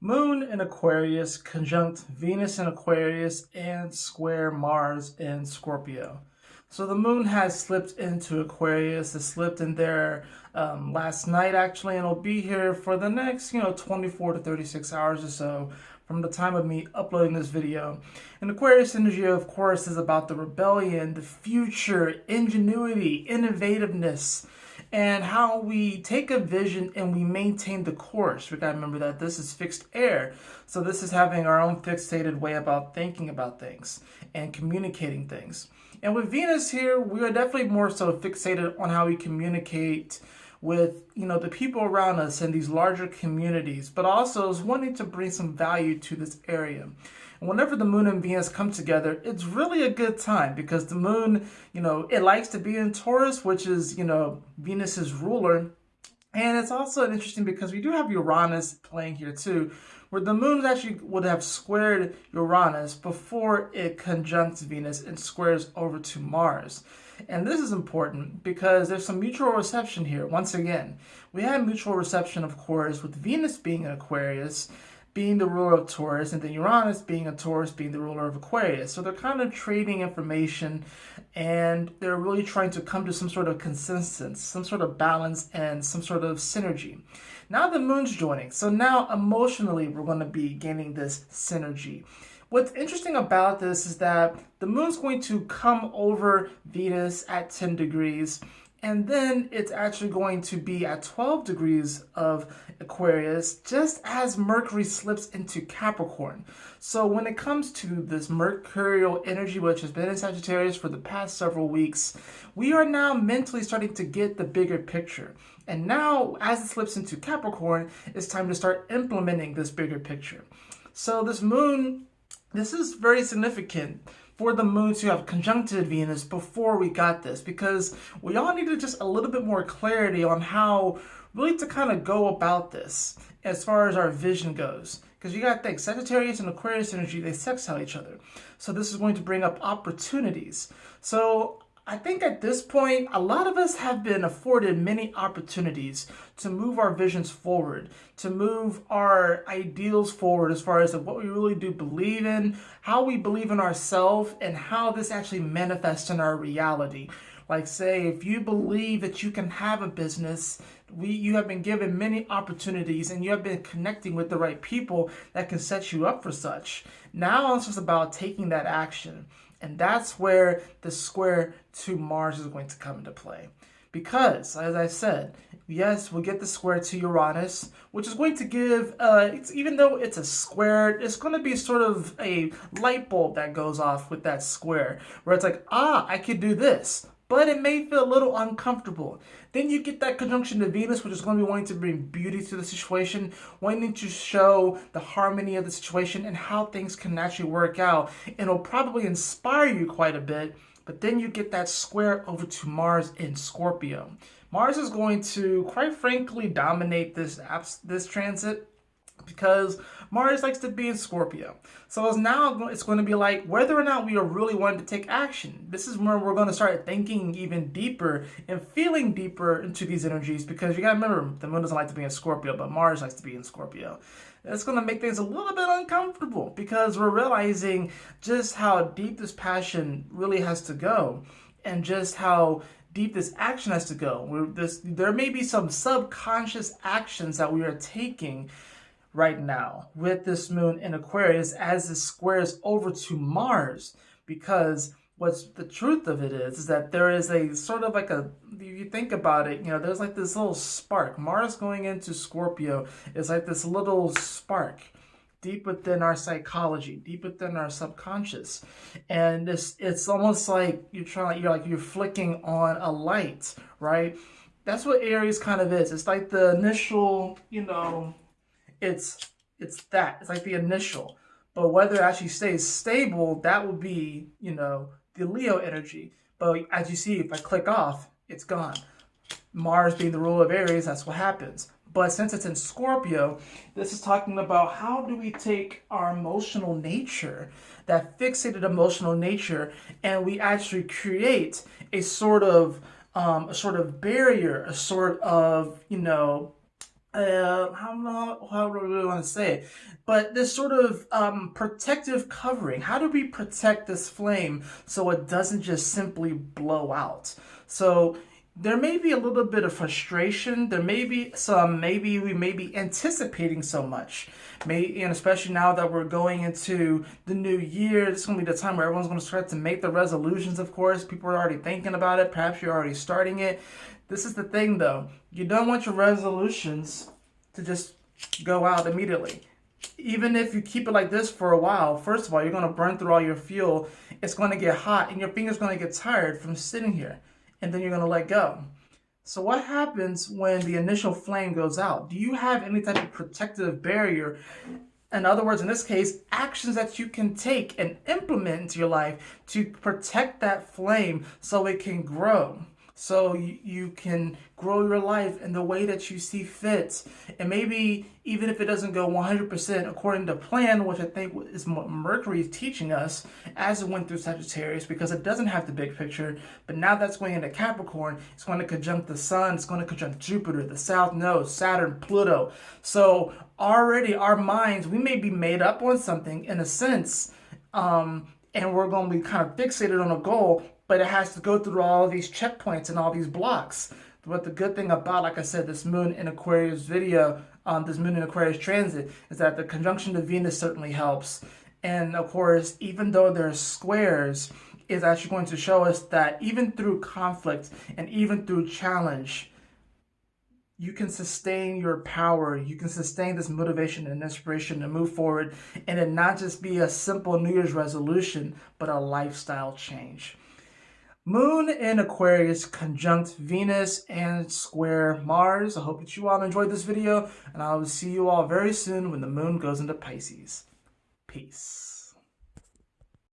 Moon in Aquarius, conjunct Venus in Aquarius, and square Mars in Scorpio. So the moon has slipped into Aquarius. It slipped in there last night, actually, and it'll be here for the next, 24 to 36 hours or so from the time of me uploading this video. And Aquarius energy, of course, is about the rebellion, the future, ingenuity, innovativeness, and how we take a vision and we maintain the course. We gotta remember that this is fixed air. So this is having our own fixated way about thinking about things and communicating things. And with Venus here, we are definitely more so fixated on how we communicate with the people around us in these larger communities, but also is wanting to bring some value to this area. And whenever the moon and Venus come together, it's really a good time because the moon, it likes to be in Taurus, which is, Venus's ruler. And it's also interesting because we do have Uranus playing here too, where the moon actually would have squared Uranus before it conjuncts Venus and squares over to Mars. And this is important because there's some mutual reception here. Once again, we have mutual reception, of course, with Venus being in Aquarius, being the ruler of Taurus, and then Uranus being a Taurus, being the ruler of Aquarius. So they're kind of trading information and they're really trying to come to some sort of consensus, some sort of balance, and some sort of synergy. Now the moon's joining. So now emotionally, we're going to be gaining this synergy. What's interesting about this is that the moon's going to come over Venus at 10 degrees, and then it's actually going to be at 12 degrees of Aquarius just as Mercury slips into Capricorn. So when it comes to this mercurial energy, which has been in Sagittarius for the past several weeks, we are now mentally starting to get the bigger picture. And now, as it slips into Capricorn, it's time to start implementing this bigger picture. So this is very significant for the moon to have conjuncted Venus before we got this, because we all needed just a little bit more clarity on how really to kind of go about this as far as our vision goes. Because you got to think, Sagittarius and Aquarius energy, they sextile each other. So this is going to bring up opportunities. So I think at this point, a lot of us have been afforded many opportunities to move our visions forward, to move our ideals forward as far as what we really do believe in, how we believe in ourselves, and how this actually manifests in our reality. Like, say, if you believe that you can have a business, you have been given many opportunities and you have been connecting with the right people that can set you up for such. Now it's just about taking that action. And that's where the square to Mars is going to come into play. Because, as I said, yes, we'll get the square to Uranus, which is going to give, even though it's a square, it's going to be sort of a light bulb that goes off with that square, where it's like, I could do this, but it may feel a little uncomfortable. Then you get that conjunction to Venus, which is going to be wanting to bring beauty to the situation, wanting to show the harmony of the situation and how things can actually work out. And it'll probably inspire you quite a bit. But then you get that square over to Mars in Scorpio. Mars is going to, quite frankly, dominate this transit, because Mars likes to be in Scorpio. So it's going to be like whether or not we are really wanting to take action. This is where we're going to start thinking even deeper and feeling deeper into these energies, because you got to remember, the moon doesn't like to be in Scorpio, but Mars likes to be in Scorpio. It's going to make things a little bit uncomfortable because we're realizing just how deep this passion really has to go and just how deep this action has to go. There may be some subconscious actions that we are taking right now with this moon in Aquarius as it squares over to Mars, because what's the truth of it is that there is a sort of like if you think about it, there's like this little spark. Mars going into Scorpio is like this little spark deep within our psychology, deep within our subconscious. And it's almost like you're flicking on a light, right? That's what Aries kind of is. It's like the initial, it's like the initial, but whether it actually stays stable, that would be the Leo energy. But as you see, if I click off, it's gone. Mars being the ruler of Aries, that's what happens. But since it's in Scorpio, this is talking about how do we take our emotional nature, that fixated emotional nature, and we actually create a sort of barrier, a sort of I don't know how I really want to say it, but this sort of protective covering. How do we protect this flame so it doesn't just simply blow out? So there may be a little bit of frustration. There may be some, maybe we may be anticipating so much. And especially now that we're going into the new year, this is going to be the time where everyone's going to start to make the resolutions, of course. People are already thinking about it. Perhaps you're already starting it. This is the thing, though. You don't want your resolutions to just go out immediately. Even if you keep it like this for a while, first of all, you're going to burn through all your fuel. It's going to get hot, and your finger's going to get tired from sitting here. And then you're going to let go. So what happens when the initial flame goes out? Do you have any type of protective barrier? In other words, in this case, actions that you can take and implement into your life to protect that flame so it can grow. So you can grow your life in the way that you see fit. And maybe even if it doesn't go 100% according to plan, which I think is what Mercury is teaching us as it went through Sagittarius, because it doesn't have the big picture. But now that's going into Capricorn. It's going to conjunct the Sun. It's going to conjunct Jupiter, the South Node, Saturn, Pluto. So already our minds, we may be made up on something in a sense, and we're going to be kind of fixated on a goal, but it has to go through all of these checkpoints and all these blocks. But the good thing about, like I said, this Moon in Aquarius video, this Moon in Aquarius transit, is that the conjunction to Venus certainly helps. And of course, even though there's squares, is actually going to show us that even through conflict and even through challenge, you can sustain your power. You can sustain this motivation and inspiration to move forward, and it not just be a simple New Year's resolution, but a lifestyle change. Moon in Aquarius conjunct Venus and square Mars. I hope that you all enjoyed this video, and I will see you all very soon when the moon goes into Pisces. Peace.